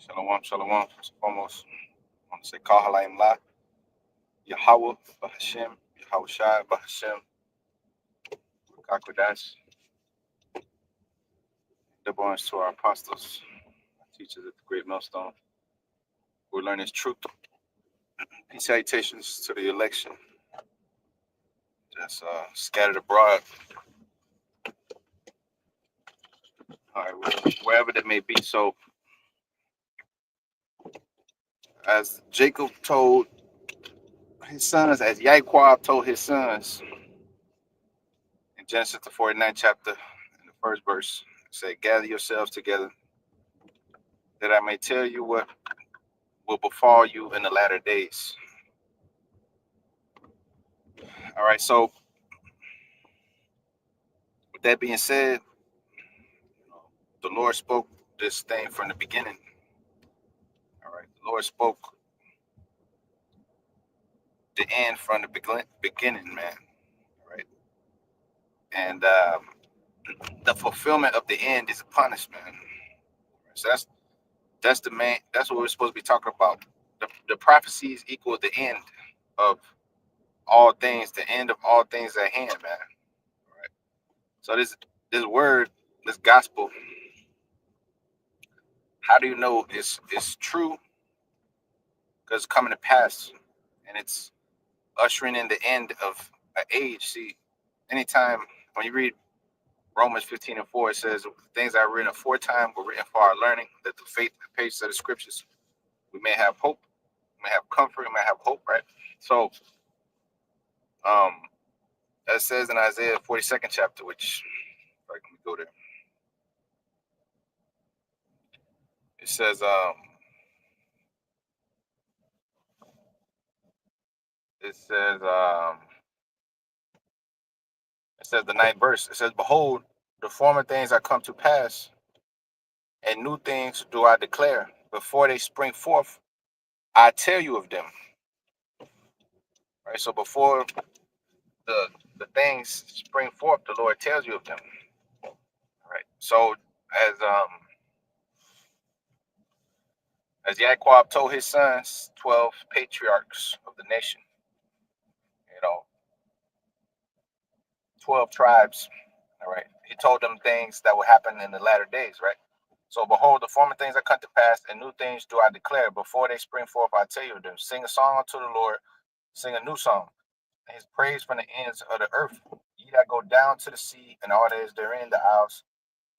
Shalom, shalom. First and foremost, I want to say Kahalayim La, Yahweh, Bahashem, Yahweh Shai, Bahashem, Kakwadash, double honors to our apostles, our teachers at the Great Millstone. We learn His truth. And salutations to the election that's scattered abroad. All right, wherever they may be. So, as Jacob told his sons, as Yaquab told his sons in Genesis the 49th chapter, in the first verse, it said, "Gather yourselves together, that I may tell you what will befall you in the latter days." All right, so with that being said, the Lord spoke this thing from the beginning. All right, the Lord spoke the end from the beginning, man. All right, and the fulfillment of the end is a punishment. So that's the main. That's what we're supposed to be talking about. The prophecies equal the end of all things, the end of all things at hand, man. All right. So this word, this gospel, how do you know it's true? Because it's coming to pass, and it's ushering in the end of an age. See, anytime when you read Romans 15:4, it says, "Things I written aforetime were written for our learning, that the faith and patience of the scriptures we may have hope, we may have comfort, we may have hope." Right. So, as it says in Isaiah 42nd chapter, which if I can go there, it says, it says, um, it says the ninth verse. It says, "Behold, the former things are come to pass, and new things do I declare. Before they spring forth, I tell you of them." Right. So before the things spring forth, the Lord tells you of them. Right. So as Yaquab told his sons, 12 patriarchs of the nation, you know, 12 tribes. All right. He told them things that will happen in the latter days. Right. So behold, the former things are come to pass, and new things do I declare. Before they spring forth, I tell you of them. Sing a song unto the Lord, sing a new song, and his praise from the ends of the earth. Ye that go down to the sea, and all that is therein, the isles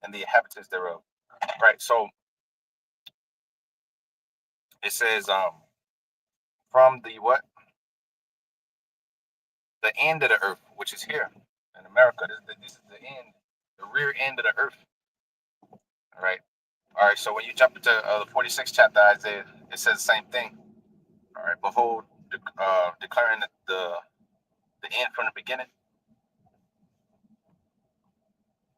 and the inhabitants thereof. Right. So it says, from the what? The end of the earth, which is here in America. This is the end, the rear end of the earth. All right. All right. So when you jump into the 46th chapter of Isaiah, it says the same thing. All right. Behold, declaring the end from the beginning.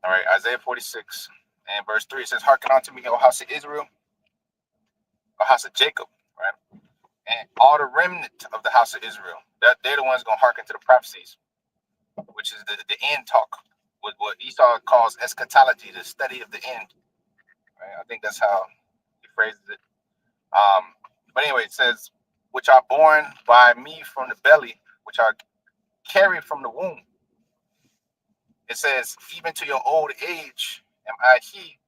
All right. Isaiah 46 and verse 3, it says, "Hearken unto me, O house of Israel, O house of Jacob," right? "And all the remnant of the house of Israel." That they're the ones going to hearken to the prophecies, which is the end talk, what Esau calls eschatology, the study of the end. Right? I think that's how he phrases it. But anyway, it says, "Which are born by me from the belly, which are carried from the womb." It says, "Even to your old age am I he,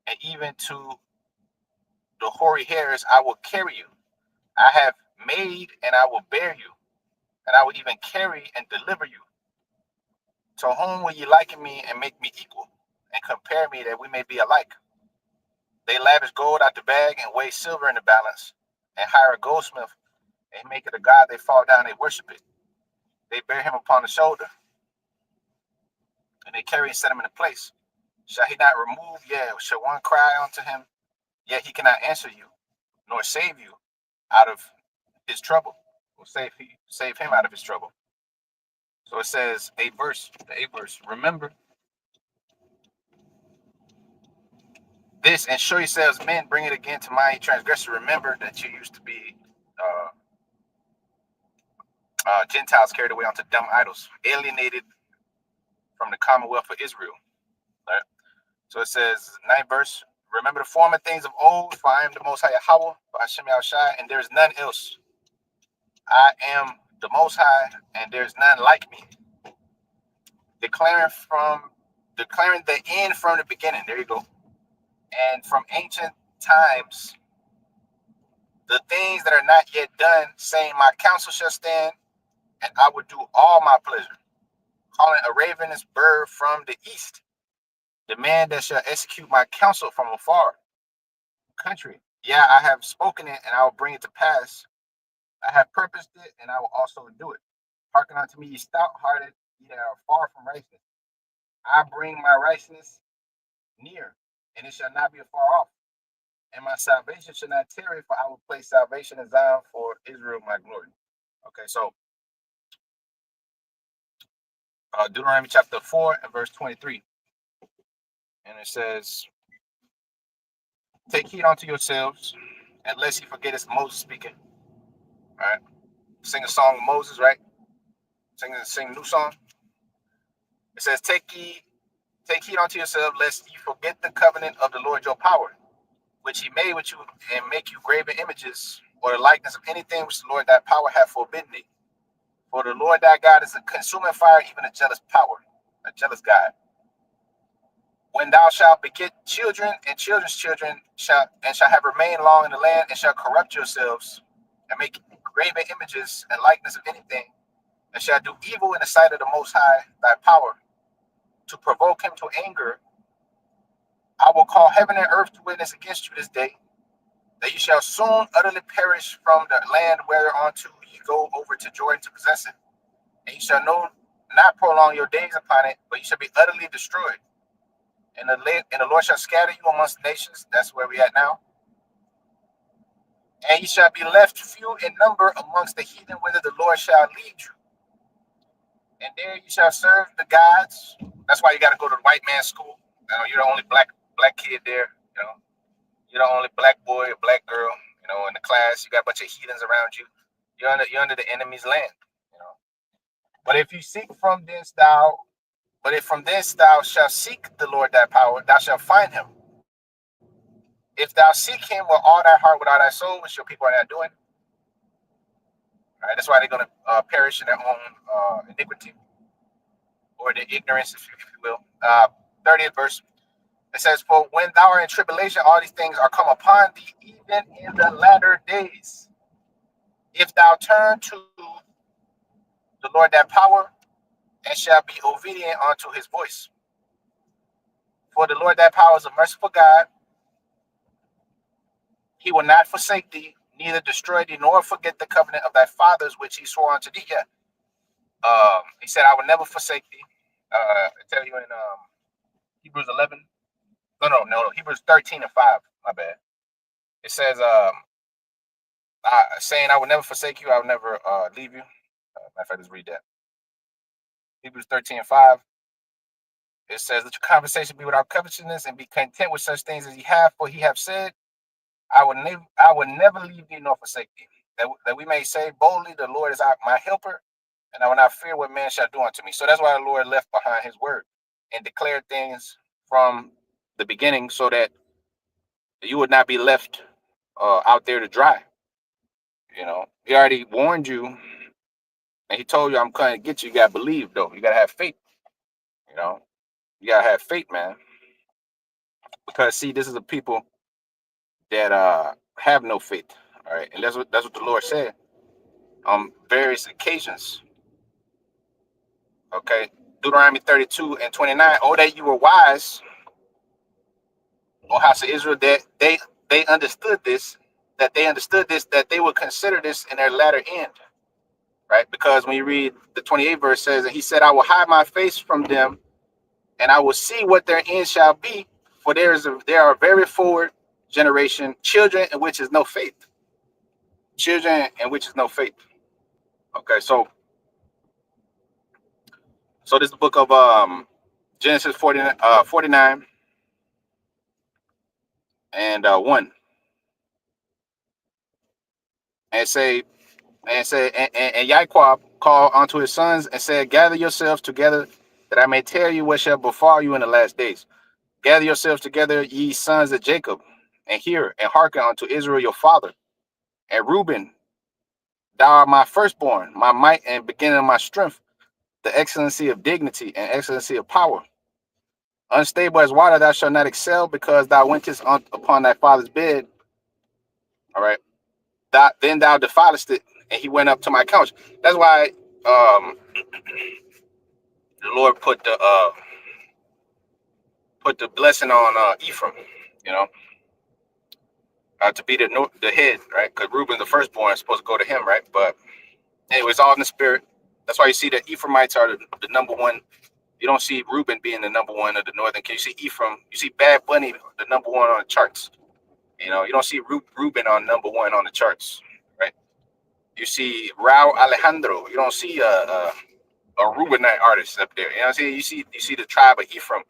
and even to the hoary hairs I will carry you. I have made and I will bear you, and I will even carry and deliver you. To whom will ye liken me and make me equal, and compare me that we may be alike? They lavish gold out the bag and weigh silver in the balance, and hire a goldsmith and make it a god. They fall down, they worship it. They bear him upon the shoulder, and they carry and set him in a place. Shall he not remove? Yeah. Shall one cry unto him? Yet he cannot answer you, nor save you out of his trouble, or save him out of his trouble." So it says, the eighth verse, "Remember this and show yourselves men, bring it again to mind, transgressor. Remember that you used to be uh, Gentiles carried away onto dumb idols, alienated from the commonwealth of Israel." Right? So it says, ninth verse, Remember the former things of old, for I am the Most High Yahweh, Hashem Yahushai, and there is none else. I am the Most High, and there is none like me. Declaring the end from the beginning. There you go. And from ancient times, the things that are not yet done, saying, my counsel shall stand, and I will do all my pleasure. Calling a ravenous bird from the east, the man that shall execute my counsel from afar country. Yeah, I have spoken it, and I will bring it to pass. I have purposed it, and I will also do it. Hearken unto me, ye stout-hearted, ye that are far from righteousness. I bring my righteousness near, and it shall not be afar off. And my salvation shall not tarry, for I will place salvation in Zion for Israel, my glory. Okay, so Deuteronomy chapter 4 and verse 23. And it says, take heed unto yourselves, unless you forget it's Moses speaking. All right. Sing a song of Moses, right? Sing a new song. It says, take heed unto yourselves, lest you forget the covenant of the Lord your power, which he made with you, and make you graven images, or the likeness of anything which the Lord thy power hath forbidden thee. For the Lord thy God is a consuming fire, even a jealous power, a jealous God. When thou shalt beget children and children's children shall have remained long in the land, and shall corrupt yourselves, and make graven images and likeness of anything, and shall do evil in the sight of the Most High thy power, to provoke him to anger, I will call heaven and earth to witness against you this day, that you shall soon utterly perish from the land whereunto ye go over to Jordan to possess it. And you shall not prolong your days upon it, but you shall be utterly destroyed. And the Lord shall scatter you amongst the nations. That's where we at now. And ye shall be left few in number amongst the heathen, whither the Lord shall lead you. And there you shall serve the gods. That's why you got to go to the white man's school. You know, you're the only black kid there. You know, you're the only black boy or black girl. You know, in the class, you got a bunch of heathens around you. You're under the enemy's land. You know, but if from this thou shalt seek the Lord thy power, thou shalt find him. If thou seek him with all thy heart, with all thy soul, which your people are not doing. All right, that's why they're going to perish in their own iniquity, or their ignorance, if you will. 30th verse. It says, for when thou art in tribulation, all these things are come upon thee, even in the latter days. If thou turn to the Lord thy power, and shall be obedient unto his voice. For the Lord thy power is a merciful God. He will not forsake thee, neither destroy thee, nor forget the covenant of thy fathers, which he swore unto thee. Yeah. He said, I will never forsake thee. I tell you in Hebrews 11. No, Hebrews 13 and 5. My bad. It says, saying, I will never forsake you, I will never leave you. Matter of fact, let's read that. Hebrews 13 and 5. It says, let your conversation be without covetousness, and be content with such things as ye have, for he have said, I will never leave thee nor forsake thee. That we may say boldly, the Lord is my helper, and I will not fear what man shall do unto me. So that's why the Lord left behind his word and declared things from the beginning, so that you would not be left out there to dry. You know, he already warned you, and he told you, I'm coming to get you. You got to believe, though. You got to have faith. You know, you got to have faith, man. Because, see, this is a people that have no faith. All right. And that's what the Lord said on various occasions. Okay. Deuteronomy 32 and 29. Oh, that you were wise, O house of Israel, that they understood this, that they would consider this in their latter end. Right? Because when you read the 28th verse says, and he said, I will hide my face from them, and I will see what their end shall be, for there are a very forward generation, children in which is no faith. Children in which is no faith. Okay, so this is the book of Genesis 49 and 1. And Yaquab called unto his sons and said, gather yourselves together, that I may tell you what shall befall you in the last days. Gather yourselves together, ye sons of Jacob, and hear and hearken unto Israel your father. And Reuben, thou art my firstborn, my might and beginning of my strength, the excellency of dignity and excellency of power. Unstable as water, thou shalt not excel, because thou wentest upon thy father's bed. All right. Then thou defilest it, and he went up to my couch. That's why the Lord put the blessing on Ephraim, you know, to be the head, right? Because Reuben, the firstborn, is supposed to go to him, right? But anyway, it's all in the spirit. That's why you see that Ephraimites are the number one. You don't see Reuben being the number one of the northern king. You see Ephraim. You see Bad Bunny, the number one on the charts. You know, you don't see Reuben on number one on the charts, right? You see Raul Alejandro. You don't see a Reubenite artist up there. You know what I'm saying? You see the tribe of Ephraim,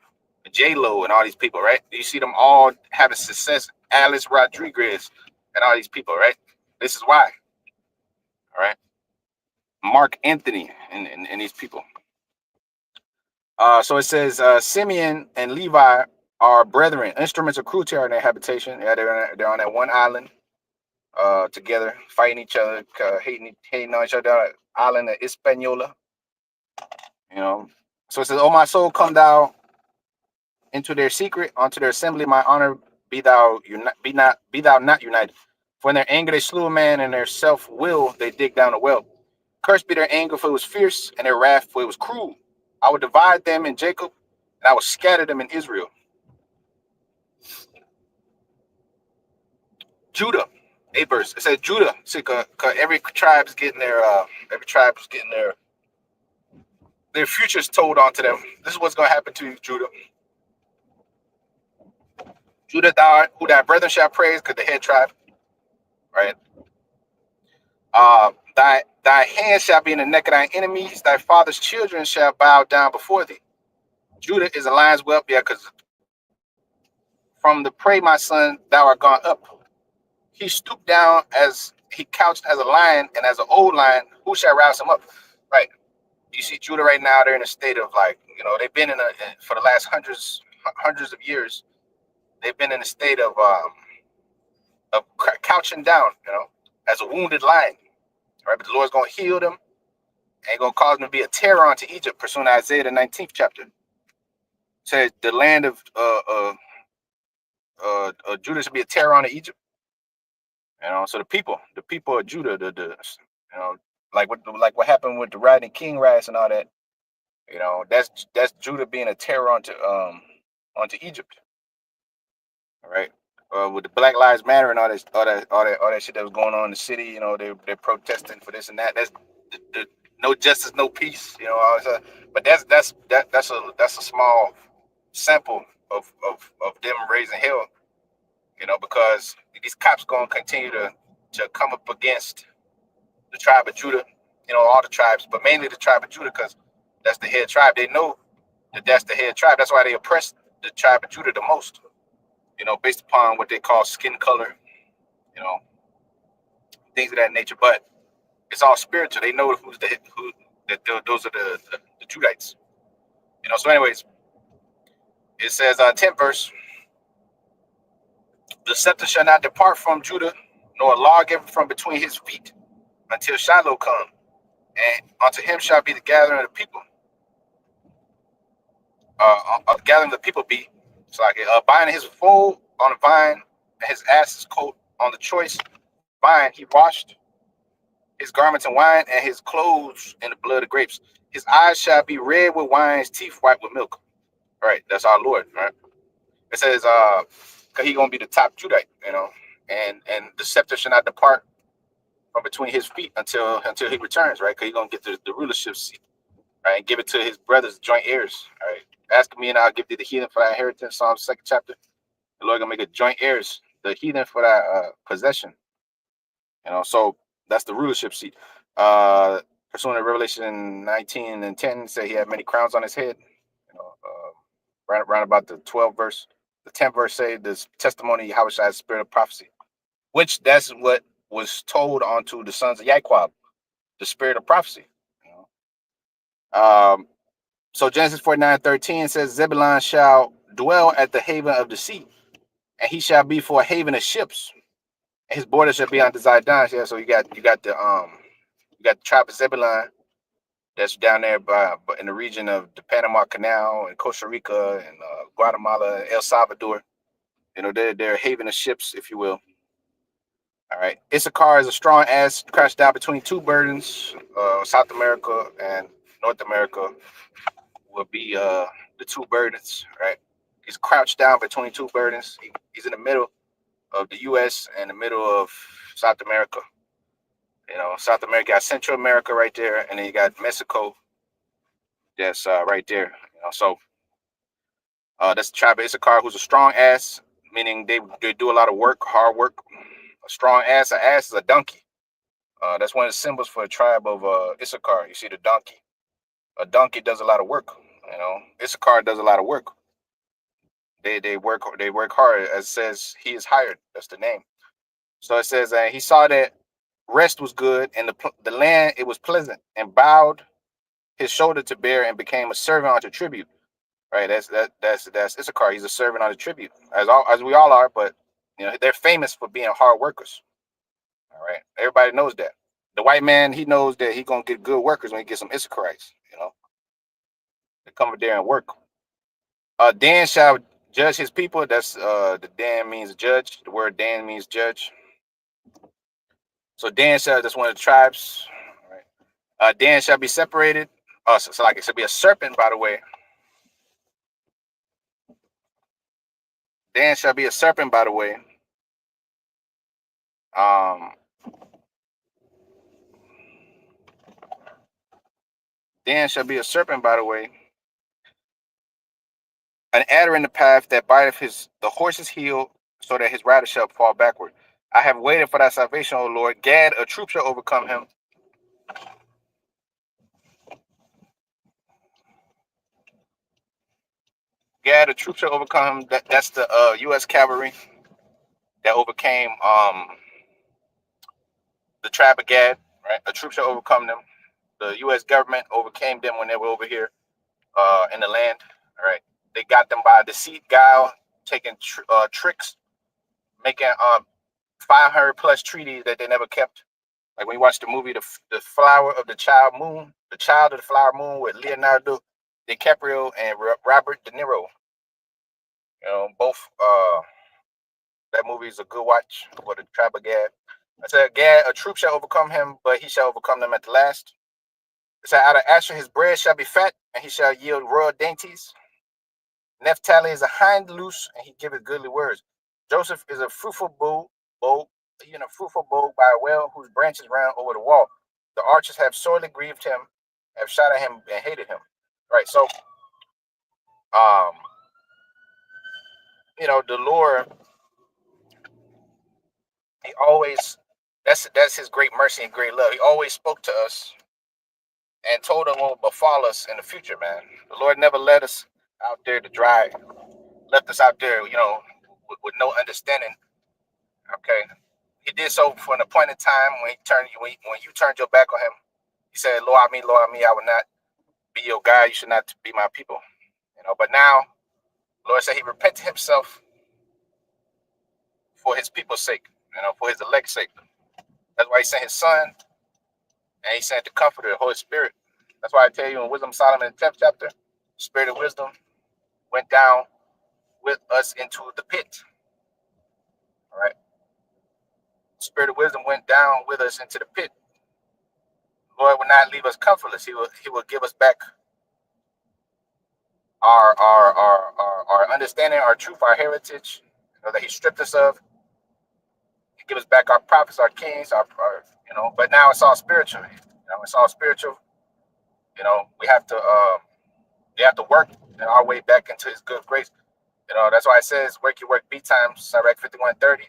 J Lo, and all these people, right? You see them all having success. Alice Rodriguez and all these people, right? This is why, all right? Mark Anthony and these people. So it says Simeon and Levi are brethren. Instruments of cruelty are in their habitation. Yeah, they're on that one island together, fighting each other, hating on each other. Island of Hispaniola. You know. So it says, "Oh my soul, come thou into their secret, unto their assembly. My honor be thou not united. For in their anger they slew a man, and their self will they dig down a well. Cursed be their anger, for it was fierce, and their wrath, for it was cruel. I will divide them in Jacob, and I will scatter them in Israel." Judah, a verse. It says Judah. See, cause every tribe is getting their futures told onto them. This is what's gonna happen to you, Judah. Judah, who thy brethren shall praise, because the head tribe, right? Thy hand shall be in the neck of thy enemies. Thy father's children shall bow down before thee. Judah is a lion's whelp, yeah, because from the prey, my son, thou art gone up. He stooped down as he couched as a lion, and as an old lion, who shall rouse him up? Right. You see Judah right now, they're in a state of like, they've been for the last hundreds of years, they've been in a state of couching down, as a wounded lion. Right. But the Lord's going to heal them and going to cause them to be a terror unto Egypt, pursuing Isaiah the 19th chapter. It says the land of Judah should be a terror unto Egypt. So the people of Judah, like what happened with the riding king riots and all that, that's Judah being a terror onto Egypt. All right. With the Black Lives Matter and all that shit that was going on in the city, they're protesting for this and that. That's the no justice, no peace. But that's a small sample of them raising hell. Because these cops gonna continue to come up against the tribe of Judah, all the tribes, but mainly the tribe of Judah, because that's the head tribe. They know that that's the head tribe. That's why they oppress the tribe of Judah the most. Based upon what they call skin color, things of that nature. But it's all spiritual. They know those are the Judites. So anyways, it says 10th verse. The scepter shall not depart from Judah, nor a lawgiver from between his feet, until Shiloh come, and unto him shall be the gathering of the people. Gathering the people be. It's like binding his foal on a vine, and his ass's coat on the choice vine. He washed his garments in wine, and his clothes in the blood of grapes. His eyes shall be red with wine, his teeth white with milk. All right, that's our Lord, right? It says, because he's gonna be the top Judite, and the scepter shall not depart from between his feet until he returns, right? Because he's gonna get the rulership seat, right? And give it to his brothers, joint heirs. All right. Ask me and I'll give thee the heathen for thy inheritance. Psalms 2nd chapter. The Lord gonna make it joint heirs, the heathen for thy possession. So that's the rulership seat. Pursuant to Revelation 19 and 10, say he had many crowns on his head. Around about the 12th verse. The 10th verse say this testimony Yahweh Shai is spirit of prophecy, which that's what was told onto the sons of Yaquab, the spirit of prophecy. So Genesis 49:13 says, Zebulun shall dwell at the haven of the sea, and he shall be for a haven of ships. And his border shall be on the Zidon. Yeah, so you got the tribe of Zebulun that's down there by in the region of the Panama Canal and Costa Rica and Guatemala, El Salvador. You know, they're a haven of ships, if you will. All right. Issachar is a strong ass crouched down between two burdens. South America and North America will be the two burdens, right? He's crouched down between two burdens. He's in the middle of the U.S. and the middle of South America. You know, South America got Central America right there, and then you got Mexico that's right there. You know, so that's the tribe of Issachar, who's a strong ass, meaning they do a lot of work, hard work. A strong ass, an ass is a donkey. That's one of the symbols for the tribe of Issachar. You see the donkey. A donkey does a lot of work. You know, Issachar does a lot of work. They work hard. As it says, he is hired. That's the name. So it says he saw that rest was good and the land it was pleasant, and bowed his shoulder to bear and became a servant unto tribute. Right. That's Issachar. He's a servant unto tribute, as we all are. But you know they're famous for being hard workers. All right. Everybody knows that. The white man, he knows that he's gonna get good workers when he gets some Issacharites. You know, they come over there and work. Dan shall judge his people. That's the Dan means judge. The word Dan means judge. So Dan shall, that's one of the tribes. All right. Dan shall be separated. So like it should be a serpent, by the way. Dan shall be a serpent, by the way. Um, Dan shall be a serpent, by the way. An adder in the path that biteth the horse's heel, so that his rider shall fall backward. I have waited for thy salvation, O Lord. Gad, a troop shall overcome him. Gad, a troop shall overcome him. That's the U.S. cavalry that overcame the tribe of Gad. Right, a troop shall overcome them. The U.S. government overcame them when they were over here in the land. All right, they got them by deceit, guile, taking tricks, making 500 plus treaties that they never kept. Like when you watch the movie, the Flower of the Child Moon, the Child of the Flower Moon with Leonardo DiCaprio and Robert De Niro. You know, both. That movie is a good watch for the tribe of Gad. I said, Gad, a troop shall overcome him, but he shall overcome them at the last. It said, out of Asher his bread shall be fat, and he shall yield royal dainties. Naphtali is a hind loose, and he giveth goodly words. Joseph is a fruitful bow, even a fruitful bow by a well whose branches ran over the wall. The archers have sorely grieved him, have shot at him and hated him. Right. So, um, you know, the Lord, he always that's his great mercy and great love. He always spoke to us and told us what will befall us in the future, man. The Lord never let us out there to dry, left us out there, you know, with no understanding. Okay. He did so for an appointed time when you turned your back on him. He said, Lord, me, I will not be your God. You should not be my people. You know, but now, Lord said he repented himself for his people's sake, you know, for his elect's sake. That's why he sent his son and he sent the comforter, the Holy Spirit. That's why I tell you in Wisdom of Solomon, 10th chapter, Spirit of wisdom went down with us into the pit. All right. Spirit of wisdom went down with us into the pit. Lord will not leave us comfortless. He will give us back our understanding, our truth, our heritage, you know, that he stripped us of. He give us back our prophets, our kings, our you know, but now it's all spiritual. You know, it's all spiritual. You know, we have to work our way back into his good grace. You know, that's why it says work your work, beat times, Sirach 51:30.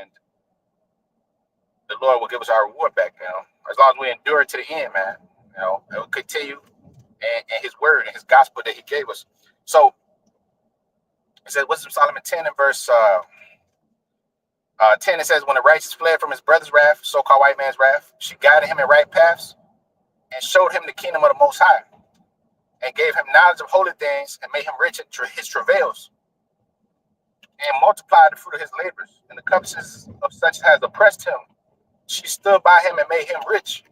And the Lord will give us our reward back, you know, as long as we endure to the end, man. You know, it will continue and his word and his gospel that he gave us. So it says, Wisdom Solomon 10 and verse 10, it says, when the righteous fled from his brother's wrath, so-called white man's wrath, she guided him in right paths and showed him the kingdom of the Most High. and gave him knowledge of holy things, and made him rich in his travails, and multiplied the fruit of his labors. And the covetousness of such as oppressed him, she stood by him and made him rich.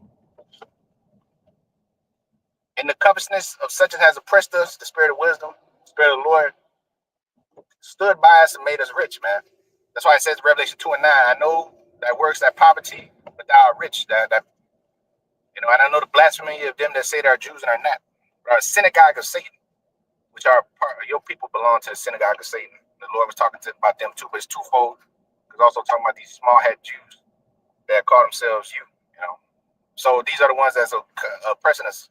And the covetousness of such as has oppressed us, the spirit of wisdom, the spirit of the Lord, stood by us and made us rich, man. That's why it says Revelation 2:9. I know that works that poverty, but thou art rich. That and I know the blasphemy of them that say they are Jews and are not, but are a synagogue of Satan, which are part of your people belong to the synagogue of Satan. The Lord was talking about them too, but it's twofold. Because also talking about these small-head Jews that call themselves you. So these are the ones that's oppressing us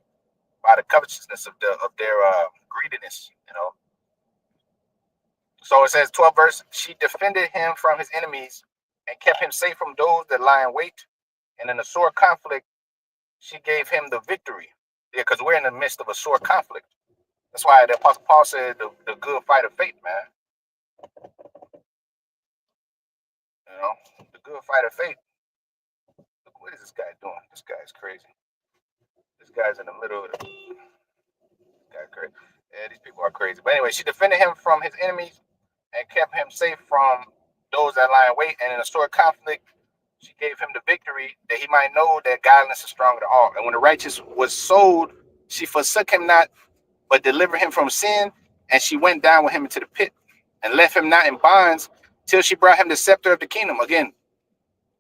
by the covetousness of their greediness. So it says 12th verse, she defended him from his enemies and kept him safe from those that lie in wait. And in a sore conflict, she gave him the victory. Yeah, because we're in the midst of a sore conflict. That's why the Apostle Paul said the good fight of faith, man. The good fight of faith. Look, what is this guy doing? This guy is crazy. This guy's in the middle of the guy crazy. Yeah, these people are crazy. But anyway, she defended him from his enemies and kept him safe from those that lie in wait. And in a sore conflict, she gave him the victory that he might know that godliness is stronger than all. And when the righteous was sold, she forsook him not, but delivered him from sin. And she went down with him into the pit and left him not in bonds till she brought him the scepter of the kingdom. Again,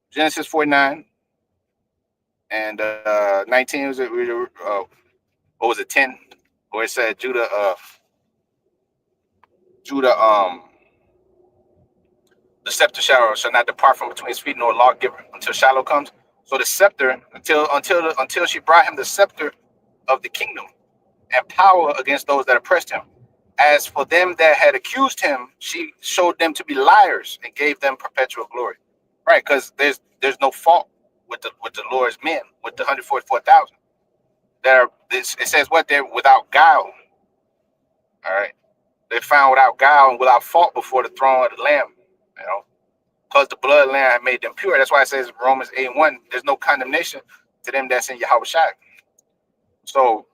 Genesis 49 and 19 was it? What was it? 10, where it said Judah. The scepter shall not depart from between his feet, nor lawgiver until Shiloh comes. So the scepter until she brought him the scepter of the kingdom and power against those that oppressed him. As for them that had accused him, she showed them to be liars and gave them perpetual glory. Right, because there's no fault with the Lord's men, with the 144,000. It says what they're without guile. All right, they're found without guile and without fault before the throne of the Lamb. Because the blood of the Lamb had made them pure. That's why it says Romans 8:1, there's no condemnation to them that's in Yahweh Shai. So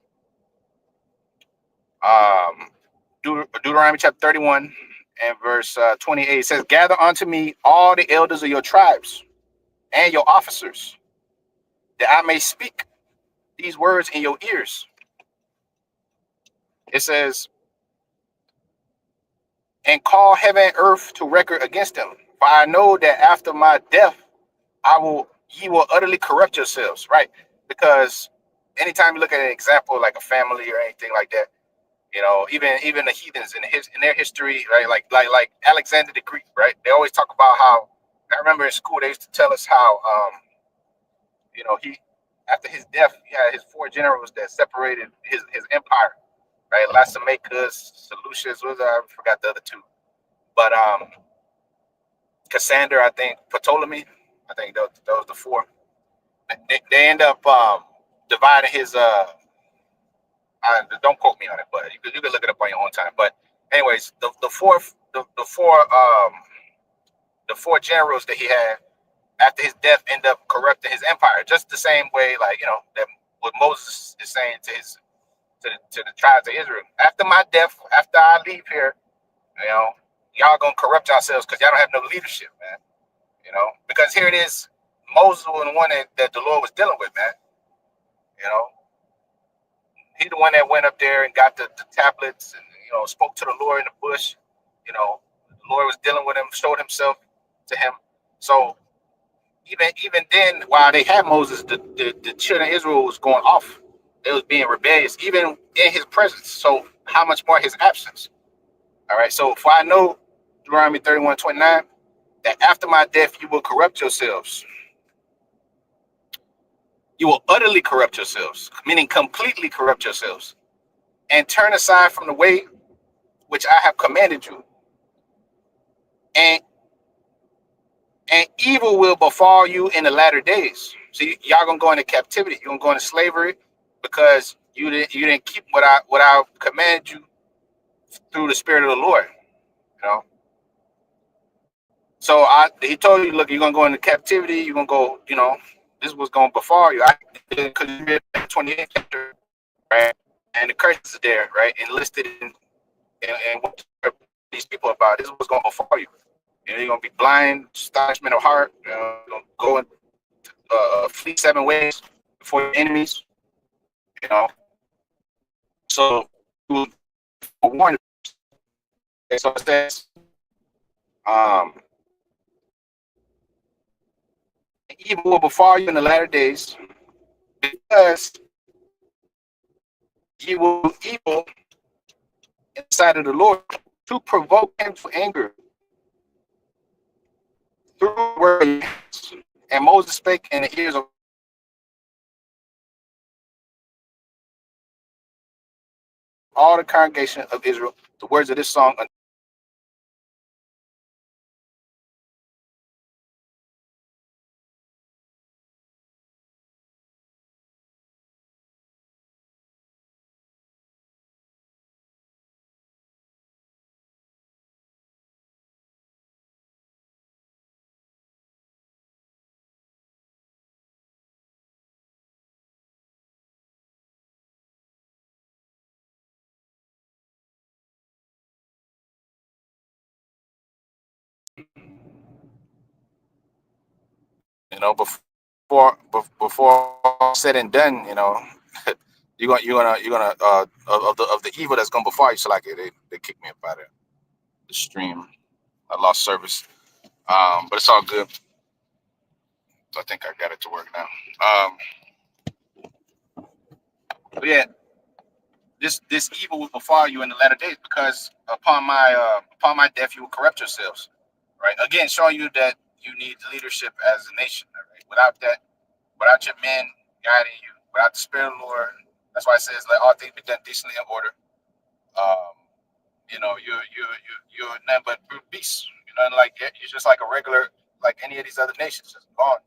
Deuteronomy chapter 31 and verse 28 says, gather unto me all the elders of your tribes and your officers, that I may speak these words in your ears. It says, and call heaven and earth to record against them. For I know that after my death, ye will utterly corrupt yourselves, right? Because anytime you look at an example like a family or anything like that, even the heathens in their history, right? Like Alexander the Greek, right? They always talk about how, I remember in school they used to tell us how he, after his death, he had his 4 generals that separated his empire, right? Lasamacus, Seleucus, I forgot the other 2, but Cassander, I think, Ptolemy, I think those the 4. They end up dividing his don't quote me on it, but you can look it up on your own time. But anyways, the four generals that he had after his death end up corrupting his empire, just the same way, like that what Moses is saying to the tribes of Israel. After my death, after I leave here, y'all gonna corrupt yourselves because y'all don't have no leadership, man. Because here it is, Moses was the one that the Lord was dealing with, man. He the one that went up there and got the tablets and spoke to the Lord in the bush. The Lord was dealing with him, showed himself to him. So even then, while they had Moses, the children of Israel was going off. They was being rebellious, even in his presence. So how much more his absence? All right. So for I know, Deuteronomy 31:29, that after my death you will corrupt yourselves. You will utterly corrupt yourselves, meaning completely corrupt yourselves, and turn aside from the way which I have commanded you. And evil will befall you in the latter days. So y'all gonna go into captivity. You're gonna go into slavery because you didn't keep what I commanded you through the Spirit of the Lord. So he told you, look, you're gonna go into captivity. You're gonna go. This was gonna befall you. Because you read 28th chapter, right? And the curse is there, right? Enlisted in what these people about. This is what's going to befall you. You're going to be blind, astonishment of heart. You're going to go and flee 7 ways before your enemies. You know, so you will warn. So it says, um, evil will befall you in the latter days because you will do evil in the sight of the Lord to provoke him to anger through words. And Moses spake in the ears of all the congregation of Israel the words of this song. Before said and done, you're gonna of the evil that's gonna befall you. So like they kicked me up out of the stream. I lost service. But it's all good. So I think I got it to work now. But yeah, this evil will befall you in the latter days because upon my death you will corrupt yourselves. Right? Again, showing you that you need leadership as a nation. Right? Without your men guiding you, without the Spirit of the Lord, that's why it says let all things be done decently in order. Um, you're nothing but brute beasts. Like you're just like a regular, like any of these other nations, just gone,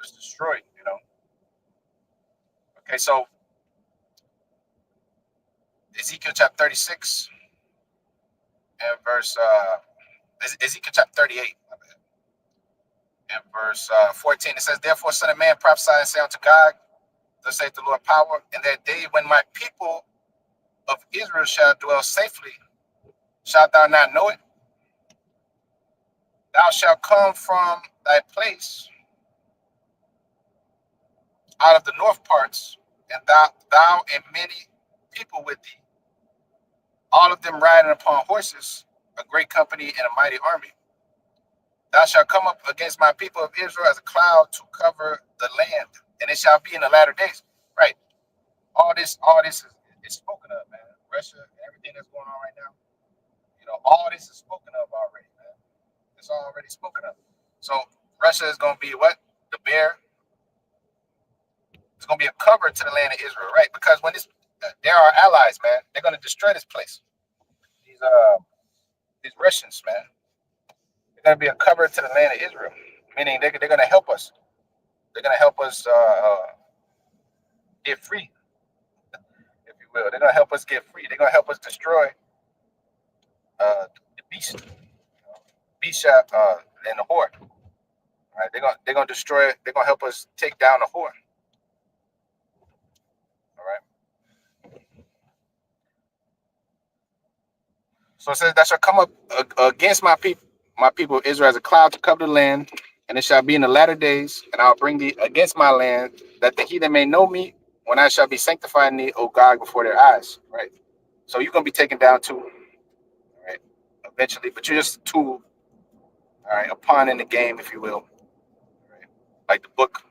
just destroyed. Okay, so Ezekiel chapter 36 and verse Ezekiel chapter 38 and verse 14. It says, "Therefore, son of man, prophesy and say unto God, thus saith the Lord power, in that day when my people of Israel shall dwell safely, shalt thou not know it? Thou shalt come from thy place out of the north parts, and thou and many people with thee, all of them riding upon horses, a great company and a mighty army. Thou shalt come up against my people of Israel as a cloud to cover the land, and it shall be in the latter days." Right. All this is spoken of, man. Russia, everything that's going on right now. All this is spoken of already, man. It's already spoken of. So Russia is going to be what? The bear. It's going to be a cover to the land of Israel, right? Because when they're our allies, man. They're going to destroy this place. These Russians, man. They're going to be a cover to the land of Israel, meaning they're going to help us. They're going to help us get free, if you will. They're going to help us get free. They're going to help us destroy the beast, beast and the horde. Right? They're gonna destroy it. They're gonna help us take down the horde. All right. So it says that shall come up against my people Israel as a cloud to cover the land, and it shall be in the latter days, and I'll bring thee against my land, that the heathen may know me when I shall be sanctifying thee, O God, before their eyes. Right. So you're gonna be taken down too, right? Eventually, but you're just a tool, all right, a pawn in the game, if you will. Right? Like the book,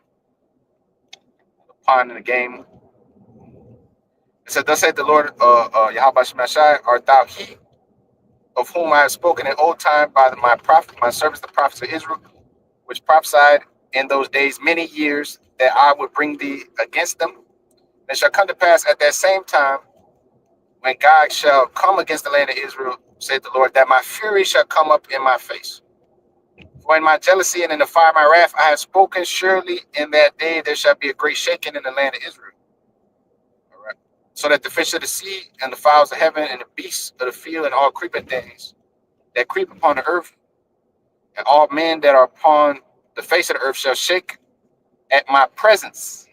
the pawn in the game. It said, "Thus saith the Lord, Yahweh Shemashai, art thou he of whom I have spoken in old time by my prophet, my servants, the prophets of Israel, which prophesied in those days many years that I would bring thee against them? And it shall come to pass at that same time, when God shall come against the land of Israel, saith the Lord, that my fury shall come up in my face. For in my jealousy and in the fire of my wrath I have spoken, surely in that day there shall be a great shaking in the land of Israel. All right. So that the fish of the sea and the fowls of heaven and the beasts of the field and all creeping things that creep upon the earth, and all men that are upon the face of the earth shall shake at my presence,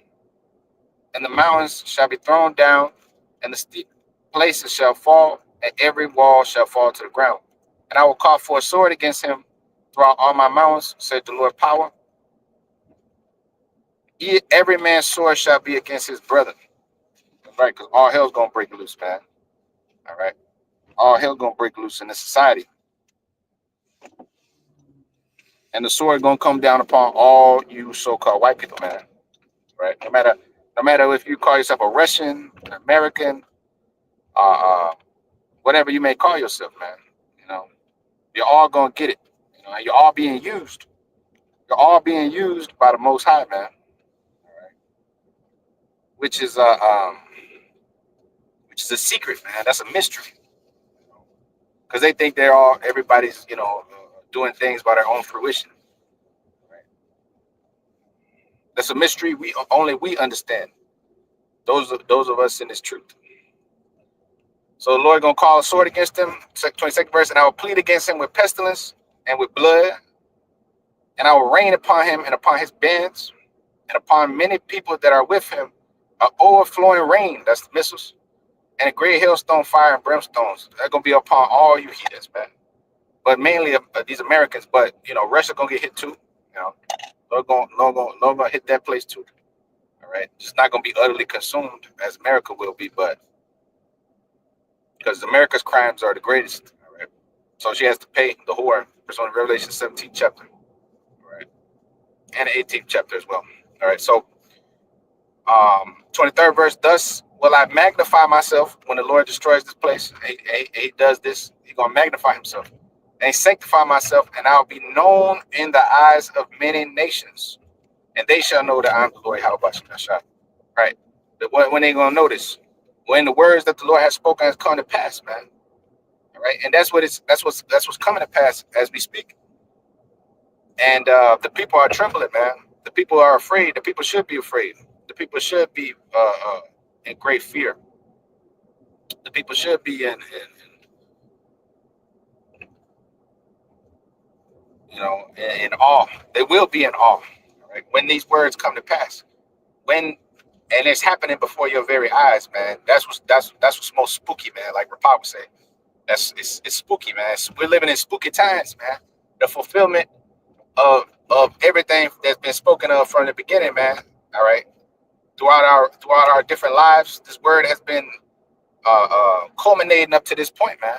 and the mountains shall be thrown down, and the steep places shall fall, and every wall shall fall to the ground. And I will call for a sword against him throughout all my mountains, said the Lord power. Every man's sword shall be against his brother. Right, because all hell's gonna break loose, man. All right. All hell gonna break loose in this society. And the sword gonna come down upon all you so-called white people, man. Right? No matter if you call yourself a Russian, an American, whatever you may call yourself, man. You know, you're all gonna get it. You know, and you're all being used. You're all being used by the Most High, man. Which is which is a secret, man. That's a mystery. Because they think everybody's, doing things by their own fruition. Right? That's a mystery we understand. Those of us in this truth. So the Lord gonna call a sword against him. 22nd verse, and I will plead against him with pestilence and with blood, and I will rain upon him and upon his bands and upon many people that are with him, an overflowing rain. That's the missiles, and a great hailstone, fire and brimstones. That's gonna be upon all you heathens, man. But mainly these Americans. But Russia gonna get hit too. You know, they're gonna hit that place too. All right, just not gonna be utterly consumed as America will be, but because America's crimes are the greatest. All right, so she has to pay the whore. Pursuant to Revelation 17th chapter, all right, and the 18th chapter as well. All right, so 23rd verse. Thus will I magnify myself when the Lord destroys this place. He does this. He's gonna magnify himself and sanctify myself, and I'll be known in the eyes of many nations, and they shall know that I'm the Lord. How about you? Right? But when they gonna notice? When the words that the Lord has spoken has come to pass, man. All right, and that's what's coming to pass as we speak. And the people are trembling, man. The people are afraid. The people should be afraid. The people should be in great fear. The people should be in awe. They will be in awe, right? When these words come to pass. When and it's happening before your very eyes, man. That's what's most spooky, man. Like Rapop would say, it's spooky, man. We're living in spooky times, man. The fulfillment of everything that's been spoken of from the beginning, man. All right, throughout our different lives, this word has been culminating up to this point, man.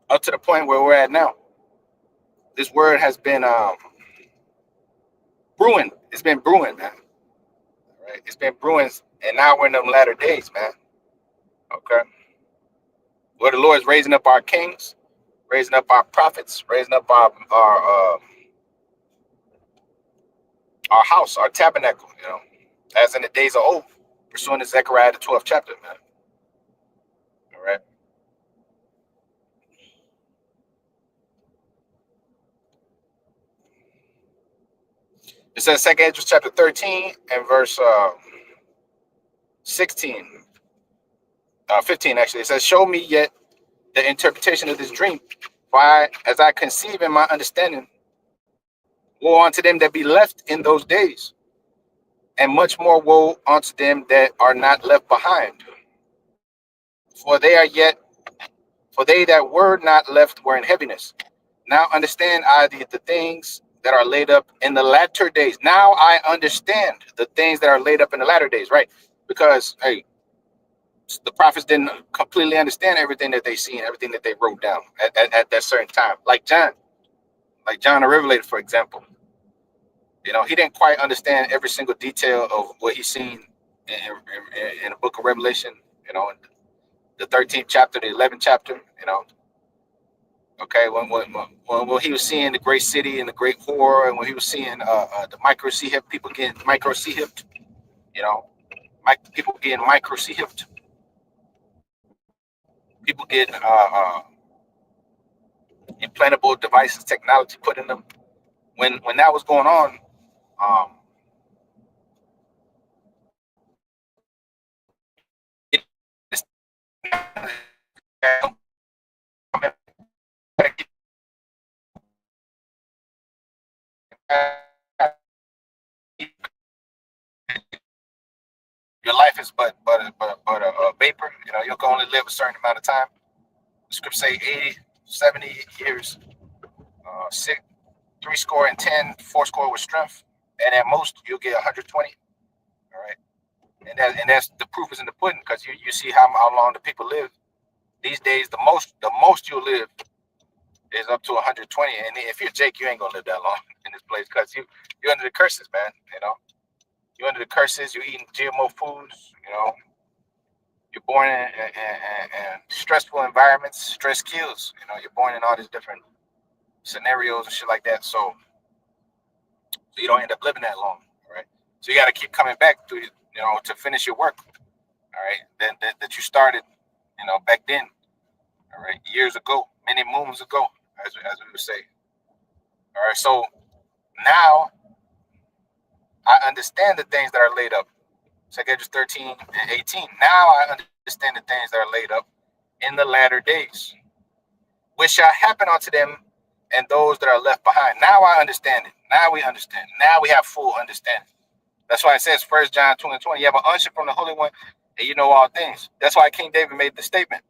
Up to the point where we're at now. This word has been brewing. It's been brewing, man. All right, it's been brewing, and now we're in them latter days, man. Okay, where the Lord is raising up our kings, raising up our prophets, raising up our house, our tabernacle, as in the days of old, pursuing to Zechariah the 12th chapter, man. All right. It says 2nd Ezra chapter 13 and verse 16, 15 actually. It says, show me yet the interpretation of this dream. Why, as I conceive in my understanding, woe unto them that be left in those days, and much more woe unto them that are not left behind. For they are yet, for they that were not left were in heaviness. Now understand I the things that are laid up in the latter days. Now I understand the things that are laid up in the latter days, right? Because hey, the prophets didn't completely understand everything that they seen, everything that they wrote down at that certain time. Like John the Revelator, for example. He didn't quite understand every single detail of what he's seen in the book of Revelation, the 13th chapter, the 11th chapter, okay, when he was seeing the great city and the great whore, and when he was seeing the micro sea hip people getting micro sea hipped, people getting micro sea hipped, people getting implantable devices, technology put in them. When that was going on, um, your life is but a vapor. You know, you can only live a certain amount of time. The scripts say 80, 70 years, six, three score and 10, four score with strength, and at most you'll get 120. All right, and that's the proof is in the pudding because you see how long the people live these days. The most you'll live is up to 120, and if you're Jake, you ain't gonna live that long in this place because you're under the curses, man. You know, you're under the curses. You're eating GMO foods. You know, you're born in stressful environments. Stress kills. You know, you're born in all these different scenarios and shit like that. So you don't end up living that long, right? So you got to keep coming back to to finish your work, all right? That you started, back then, all right, years ago, many moons ago, as we would say, all right. So now I understand the things that are laid up. Second 13 and 18. Now I understand the things that are laid up in the latter days, which shall happen unto them and those that are left behind. Now I understand it. Now we understand. Now we have full understanding. That's why it says 1 John 2 and 20. You have an unction from the Holy One, and you know all things. That's why King David made the statement.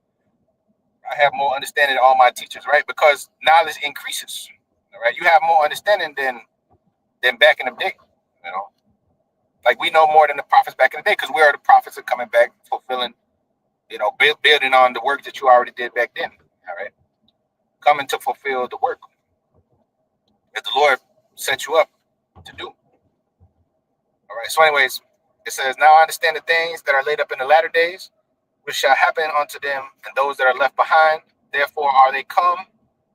I have more understanding than all my teachers, right? Because knowledge increases. All right. You have more understanding than back in the day. You know, like we know more than the prophets back in the day, because we are the prophets are coming back, fulfilling, building on the work that you already did back then. All right. Coming to fulfill the work that the Lord set you up to do. All right. So, anyways, it says, now I understand the things that are laid up in the latter days, which shall happen unto them and those that are left behind. Therefore are they come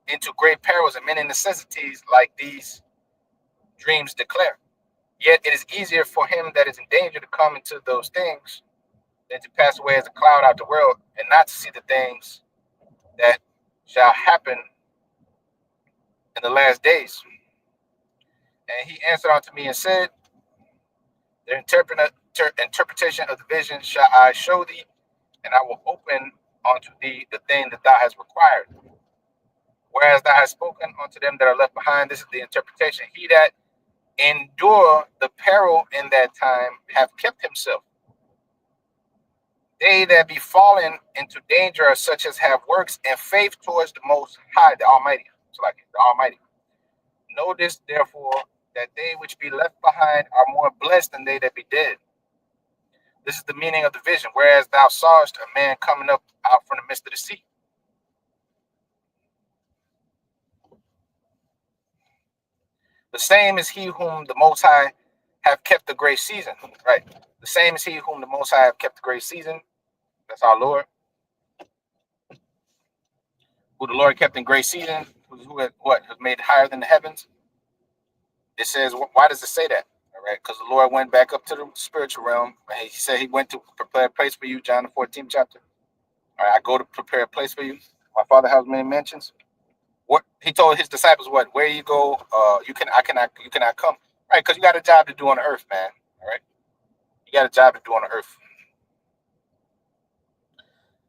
into great perils and many necessities, like these dreams declare. Yet it is easier for him that is in danger to come into those things than to pass away as a cloud out the world and not to see the things that shall happen in the last days. And he answered unto me and said, the interpretation of the vision shall I show thee, and I will open unto thee the thing that thou hast required. Whereas thou hast spoken unto them that are left behind, this is the interpretation. He that endure the peril in that time have kept himself. They that be fallen into danger are such as have works and faith towards the Most High, the Almighty. It's like the Almighty. Know this, therefore, that they which be left behind are more blessed than they that be dead. This is the meaning of the vision. Whereas thou sawest a man coming up out from the midst of the sea. The same is he whom the Most High have kept the great season. Right. The same is he whom the Most High have kept the great season. That's our Lord. Who the Lord kept in great season. Who has made it higher than the heavens. It says, why does it say that? All right. Because the Lord went back up to the spiritual realm. He said he went to prepare a place for you, John the 14th chapter. All right. I go to prepare a place for you. My Father has many mansions. What he told his disciples, where you go, you cannot come, right? Because you got a job to do on the earth, man. All right, you got a job to do on the earth.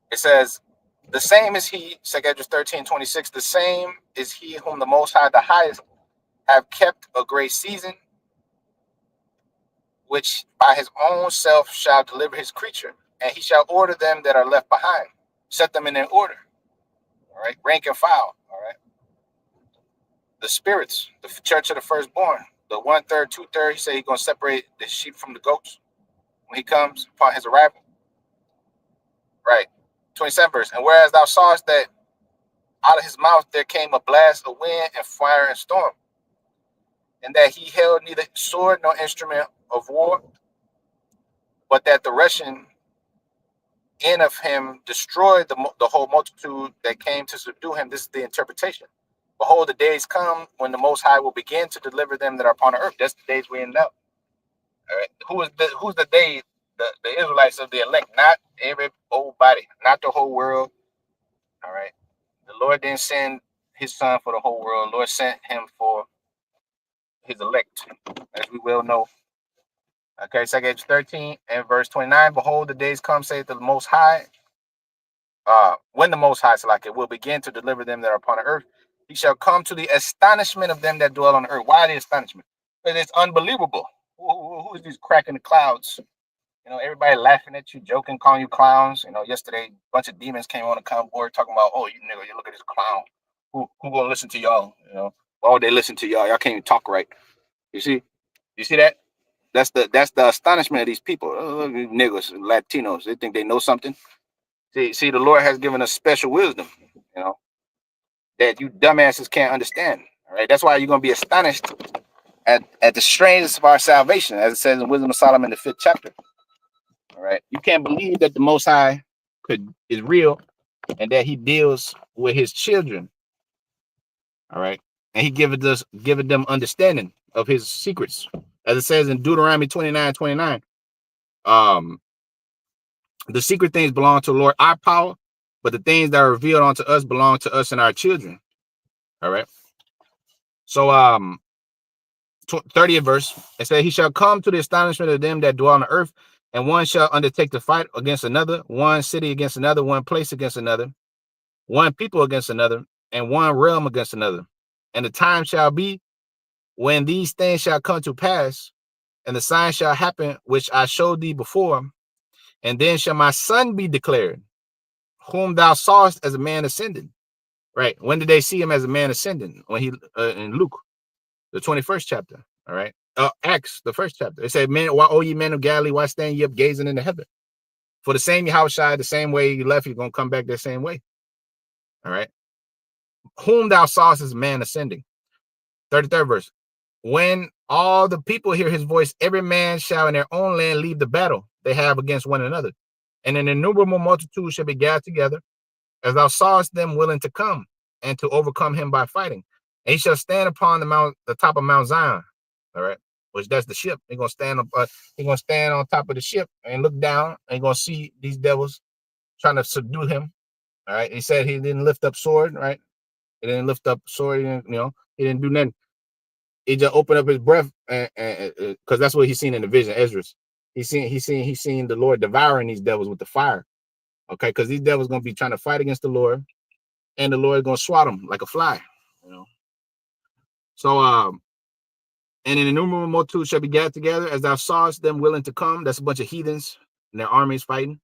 It says, the same is he, 2 Corinthians 13:26. The same is he whom the Most High, the highest, have kept a great season, which by his own self shall deliver his creature, and he shall order them that are left behind, set them in their order. All right, rank and file. All right. The spirits, the church of the firstborn, the 1/3, 2/3. He said he's gonna separate the sheep from the goats when he comes upon his arrival. Right. 27 verse. And whereas thou sawest that out of his mouth there came a blast of wind and fire and storm, and that he held neither sword nor instrument of war, but that the rushing in of him destroyed the whole multitude that came to subdue him. This is the interpretation. Behold, the days come when the Most High will begin to deliver them that are upon the earth. That's the days we in now. All right. Who's the they? The Israelites of the elect, not every old body, not the whole world. All right. The Lord didn't send his son for the whole world. The Lord sent him for his elect, as we well know. Okay, 2 13 and verse 29. Behold, the days come, saith the Most High. When the Most High, like it will begin to deliver them that are upon the earth, he shall come to the astonishment of them that dwell on the earth. Why the astonishment? Because it's unbelievable. Who is these cracking the clouds? Everybody laughing at you, joking, calling you clowns. Yesterday, a bunch of demons came on the board talking about, oh, you nigga, you look at this clown. Who gonna listen to y'all? Why would they listen to y'all? Y'all can't even talk right. You see that? That's the astonishment of these people. Oh, niggas, Latinos, they think they know something. See, the Lord has given us special wisdom, that you dumbasses can't understand. All right, that's why you're gonna be astonished at the strangeness of our salvation, as it says in Wisdom of Solomon, the 5th chapter. All right, you can't believe that the Most High is real and that He deals with His children. All right, and He giving them understanding of His secrets, as it says in Deuteronomy 29:29. The secret things belong to the Lord, our power, but the things that are revealed unto us belong to us and our children. All right. So 30th verse, it says, he shall come to the astonishment of them that dwell on the earth, and one shall undertake to fight against another, one city against another, one place against another, one people against another, and one realm against another. And the time shall be when these things shall come to pass, and the sign shall happen which I showed thee before, and then shall my son be declared, whom thou sawest as a man ascending. Right? When did they see him as a man ascending? When he in Luke, the 21st chapter. All right. Acts, the 1st chapter. It said, "Men, why, O ye men of Galilee, why stand ye up gazing into heaven? For the same Yahushua, the same way you left, you're gonna come back the same way." All right. Whom thou sawest as a man ascending. 33rd verse. When all the people hear his voice, every man shall in their own land leave the battle they have against one another. And an innumerable multitude shall be gathered together, as thou sawest them willing to come and to overcome him by fighting. And he shall stand upon the top of Mount Zion. All right, which that's the ship. He's gonna stand up. He's gonna stand on top of the ship and look down, and gonna see these devils trying to subdue him. All right. He said he didn't lift up sword. Right. He didn't lift up sword. He didn't do nothing. He just opened up his breath, and because that's what he's seen in the vision, Ezra's. He's seen the Lord devouring these devils with the fire. Okay, because these devils gonna be trying to fight against the Lord, and the Lord is gonna swat them like a fly. So and an innumerable multitude shall be gathered together, as thou sawest them willing to come. That's a bunch of heathens and their armies fighting,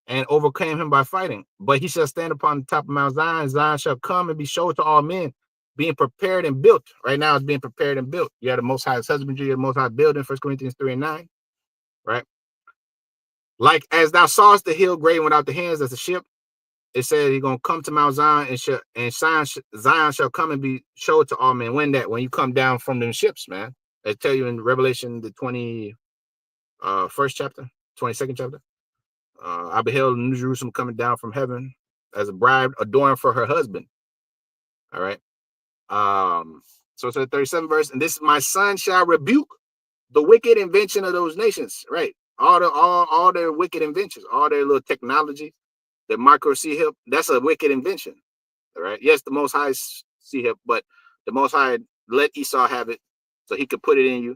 and overcame him by fighting. But he shall stand upon the top of Mount Zion. Zion shall come and be showed to all men, being prepared and built. Right now it's being prepared and built. You have the Most High's husbandry, the Most High building, 1 Corinthians 3:9. Right? Like as thou sawest the hill graven without the hands, that's a ship. It said he's gonna come to Mount Zion, and Zion shall come and be showed to all men. When you come down from them ships, man. I tell you in Revelation, the 21st chapter, 22nd chapter. I beheld New Jerusalem coming down from heaven as a bride adorned for her husband. All right. So it's the 37th verse, and this my son shall rebuke the wicked invention of those nations. Right. All their wicked inventions, all their little technology. The micro C-hip, that's a wicked invention. All right. Yes, the Most High C-hip, but the Most High let Esau have it so he could put it in you.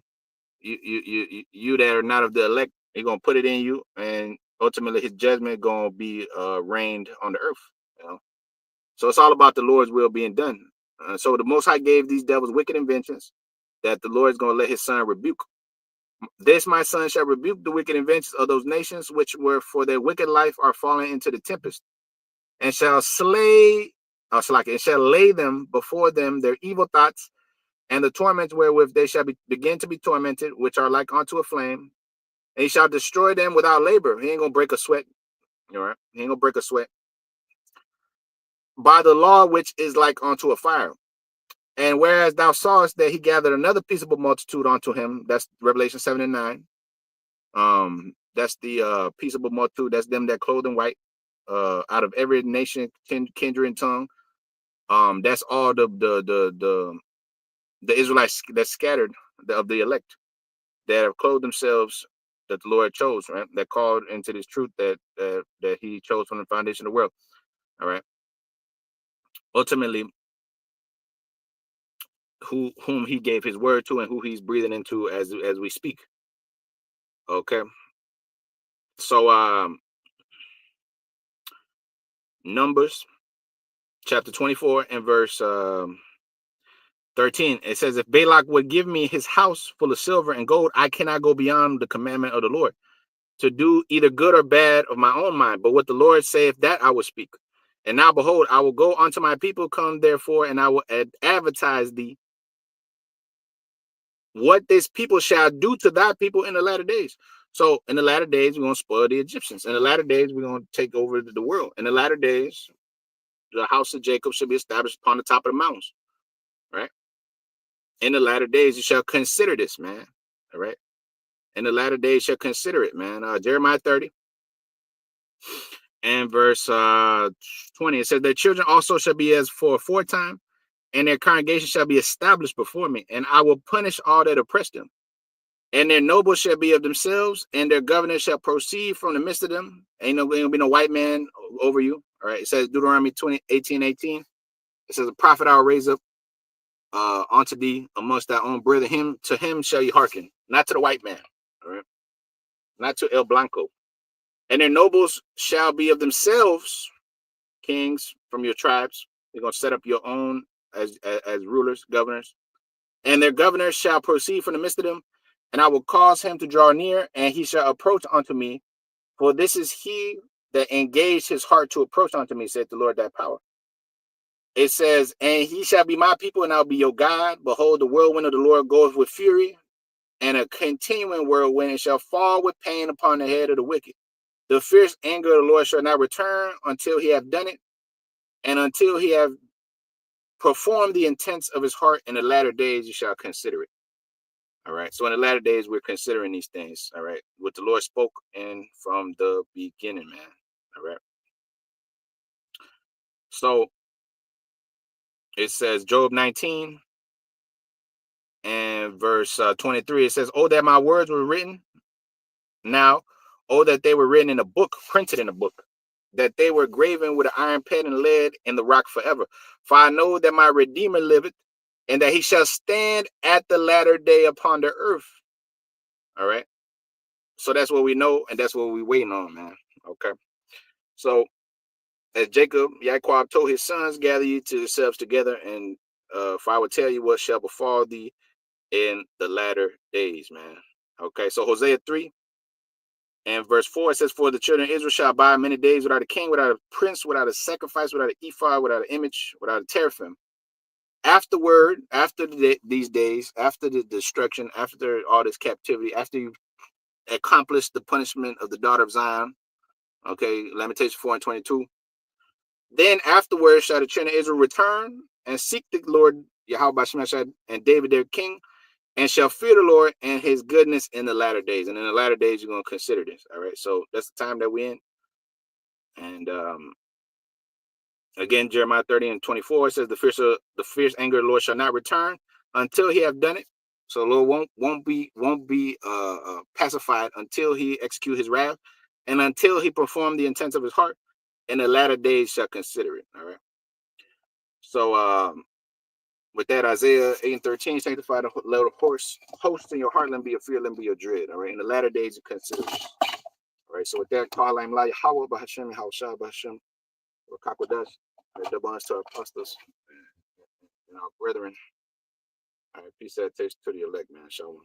You that are not of the elect, he's gonna put it in you, and ultimately his judgment gonna be reigned on the earth. So it's all about the Lord's will being done. So the Most High gave these devils wicked inventions that the Lord is gonna let his son rebuke. This my son shall rebuke the wicked inventions of those nations which were for their wicked life are fallen into the tempest, and shall and shall lay them before them their evil thoughts, and the torments wherewith they shall begin to be tormented, which are like unto a flame. And he shall destroy them without labor. He ain't gonna break a sweat. All right. He ain't gonna break a sweat. By the law which is like unto a fire. And whereas thou sawest that he gathered another peaceable multitude unto him, that's Revelation 7:9. That's the peaceable multitude. That's them that clothed in white, out of every nation, kindred, and tongue. That's all the Israelites that scattered of the elect that have clothed themselves, that the Lord chose, right? That called into this truth that he chose from the foundation of the world. All right. Ultimately, whom he gave his word to and who he's breathing into as we speak. Okay. So Numbers chapter 24 and verse 13, it says, if Balak would give me his house full of silver and gold, I cannot go beyond the commandment of the Lord. to do either good or bad of my own mind, but what the Lord saith, that I will speak. And now, behold, I will go unto my people, come therefore, and I will advertise thee what this people shall do to thy people in the latter days. So in the latter days, we're going to spoil the Egyptians. In the latter days, we're going to take over the world. In the latter days, the house of Jacob should be established upon the top of the mountains, right? In the latter days, you shall consider this, man. All right. In the latter days, shall consider it, man. Jeremiah 30 and verse 20. It says, their children also shall be as for aforetime, and their congregation shall be established before me, and I will punish all that oppress them. And their nobles shall be of themselves, and their governors shall proceed from the midst of them. Ain't gonna be no white man over you. All right. It says Deuteronomy 18:18. It says, a prophet I will raise up unto thee amongst thy own brethren. To him shall you hearken, not to the white man. All right. Not to El Blanco. And their nobles shall be of themselves, kings from your tribes. You're gonna set up your own as rulers, governors. And their governors shall proceed from the midst of them, and I will cause him to draw near, and he shall approach unto me. For this is he that engaged his heart to approach unto me, said the Lord that power. It says, and he shall be my people, and I'll be your God. Behold, the whirlwind of the Lord goeth with fury, and a continuing whirlwind, and shall fall with pain upon the head of the wicked. The fierce anger of the Lord shall not return until he have done it, and until he have performed the intents of his heart. In the latter days you shall consider it. All right. So in the latter days, we're considering these things. All right. What the Lord spoke in from the beginning, man. All right. So it says Job 19 and verse 23. It says, oh, that my words were written now. Oh, that they were written in a book, printed in a book, that they were graven with an iron pen and lead in the rock forever. For I know that my Redeemer liveth, and that he shall stand at the latter day upon the earth. All right. So that's what we know, and that's what we're waiting on, man. Okay. So as Jacob, Yaquab told his sons, gather you to yourselves together, and for I will tell you what shall befall thee in the latter days, man. Okay. So Hosea 3 and verse 4, it says, for the children of Israel shall abide many days without a king, without a prince, without a sacrifice, without an ephod, without an image, without a teraphim. Afterward, after these days, after the destruction, after all this captivity, after you accomplish the punishment of the daughter of Zion, okay, Lamentations 4 and 22, then afterwards shall the children of Israel return and seek the Lord Yahweh and David their king, and shall fear the Lord and his goodness in the latter days. And in the latter days, you're going to consider this. All right. So that's the time that we're in. And again, Jeremiah 30 and 24, it says, the fierce anger of the Lord shall not return until he have done it. So the Lord won't be pacified until he execute his wrath, and until he perform the intents of his heart. In the latter days shall consider it. All right. So with that, Isaiah 8 and 13, sanctify the little host in your heart, let be your fear, let be your dread. All right. In the latter days you consider it. All right. So with that, call I'm like Yahweh Bahashem, Hawshah Bahashem, or Kakwadash, the bonds to our apostles and our brethren. All right. Peace that takes to the elect, man. Shalom.